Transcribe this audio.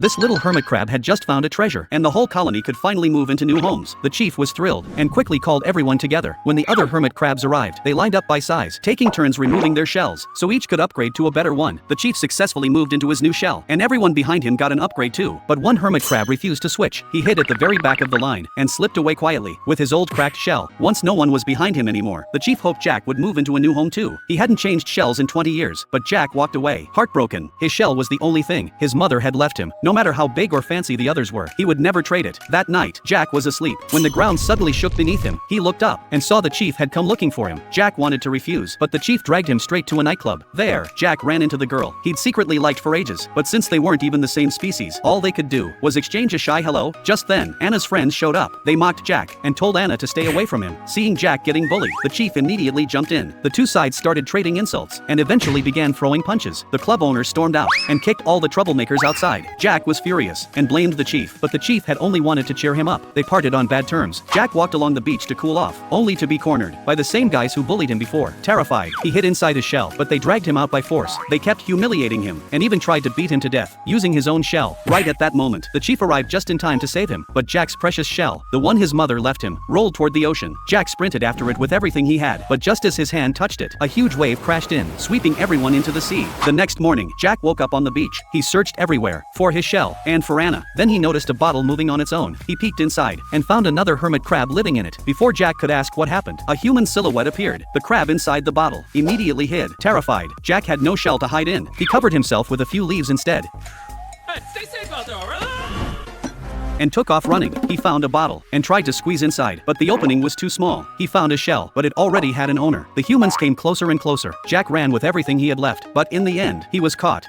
This little hermit crab had just found a treasure, and the whole colony could finally move into new homes. The chief was thrilled, and quickly called everyone together. When the other hermit crabs arrived, they lined up by size, taking turns removing their shells, so each could upgrade to a better one. The chief successfully moved into his new shell, and everyone behind him got an upgrade too. But one hermit crab refused to switch. He hid at the very back of the line, and slipped away quietly, with his old cracked shell. Once no one was behind him anymore, the chief hoped Jack would move into a new home too. He hadn't changed shells in 20 years, but Jack walked away, heartbroken. His shell was the only thing his mother had left him. No matter how big or fancy the others were, he would never trade it. That night, Jack was asleep. When the ground suddenly shook beneath him, he looked up, and saw the chief had come looking for him. Jack wanted to refuse, but the chief dragged him straight to a nightclub. There, Jack ran into the girl he'd secretly liked for ages, but since they weren't even the same species, all they could do was exchange a shy hello. Just then, Anna's friends showed up. They mocked Jack, and told Anna to stay away from him. Seeing Jack getting bullied, the chief immediately jumped in. The two sides started trading insults, and eventually began throwing punches. The club owner stormed out, and kicked all the troublemakers outside. Jack was furious, and blamed the chief, but the chief had only wanted to cheer him up. They parted on bad terms. Jack walked along the beach to cool off, only to be cornered by the same guys who bullied him before. Terrified, he hid inside his shell, but they dragged him out by force. They kept humiliating him, and even tried to beat him to death, using his own shell. Right at that moment, the chief arrived just in time to save him, but Jack's precious shell, the one his mother left him, rolled toward the ocean. Jack sprinted after it with everything he had, but just as his hand touched it, a huge wave crashed in, sweeping everyone into the sea. The next morning, Jack woke up on the beach. He searched everywhere for his shell, and for Anna. Then he noticed a bottle moving on its own. He peeked inside, and found another hermit crab living in it. Before Jack could ask what happened, a human silhouette appeared. The crab inside the bottle immediately hid. Terrified, Jack had no shell to hide in. He covered himself with a few leaves instead, Hey, stay safe out there, alright? and took off running. He found a bottle, and tried to squeeze inside, but the opening was too small. He found a shell, but it already had an owner. The humans came closer and closer. Jack ran with everything he had left, but in the end, he was caught.